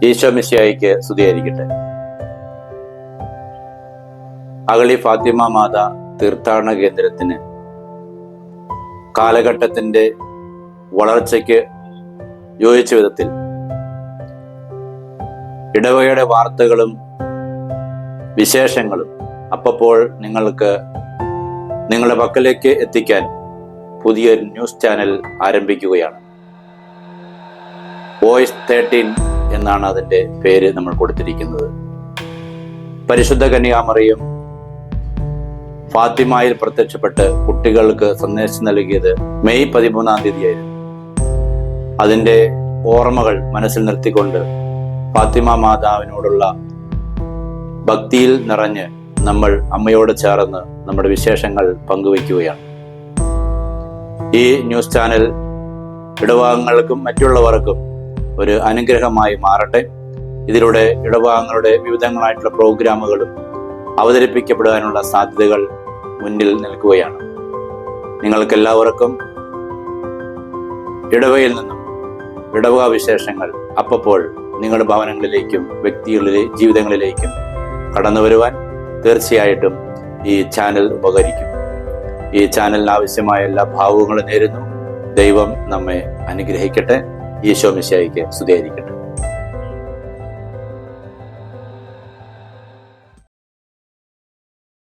ഈശോ മിശിഹായിക്ക് സ്തുതിയായിരിക്കട്ടെ. അഗളി ഫാത്തിമ മാതാ തീർത്ഥാടന കേന്ദ്രത്തിന് കാലഘട്ടത്തിന്റെ വളർച്ചയ്ക്ക് യോജിച്ച വിധത്തിൽ ഇടവകയുടെ വാർത്തകളും വിശേഷങ്ങളും അപ്പോൾ നിങ്ങൾക്ക് നിങ്ങളുടെ പക്കലേക്ക് എത്തിക്കാൻ പുതിയൊരു ന്യൂസ് ചാനൽ ആരംഭിക്കുകയാണ്. വോയിസ് 13 എന്നാണ് അതിൻ്റെ പേര് നമ്മൾ കൊടുത്തിരിക്കുന്നത്. പരിശുദ്ധ കന്യാമറിയം ഫാത്തിമയിൽ പ്രത്യക്ഷപ്പെട്ട് കുട്ടികൾക്ക് സന്ദേശം നൽകിയത് മെയ് 13 തീയതിയായിരുന്നു. അതിൻ്റെ ഓർമ്മകൾ മനസ്സിൽ നിർത്തിക്കൊണ്ട് ഫാത്തിമ മാതാവിനോടുള്ള ഭക്തിയിൽ നിറഞ്ഞ് നമ്മൾ അമ്മയോട് ചേർന്ന് നമ്മുടെ വിശേഷങ്ങൾ പങ്കുവയ്ക്കുകയാണ്. ഈ ന്യൂസ് ചാനൽ ഇടവകങ്ങൾക്കും മറ്റുള്ളവർക്കും ഒരു അനുഗ്രഹമായി മാറട്ടെ. ഇതിലൂടെ ഇടവകങ്ങളുടെ വിവിധങ്ങളായിട്ടുള്ള പ്രോഗ്രാമുകളും അവതരിപ്പിക്കപ്പെടാനുള്ള സാധ്യതകൾ മുന്നിൽ നിൽക്കുകയാണ്. നിങ്ങൾക്കെല്ലാവർക്കും ഇടവകയിൽ നിന്നും ഇടവക വിശേഷങ്ങൾ അപ്പോൾ നിങ്ങളുടെ ഭവനങ്ങളിലേക്കും ജീവിതങ്ങളിലേക്കും കടന്നു വരുവാൻ തീർച്ചയായിട്ടും ഈ ചാനൽ ഉപകരിക്കും. ഈ ചാനലിന് ആവശ്യമായ എല്ലാ ഭാവുകങ്ങളും നേരുന്നു. ദൈവം നമ്മെ അനുഗ്രഹിക്കട്ടെ. ഈശോ മിശിഹായിക്ക് സ്തുതിയായിരിക്കട്ടെ.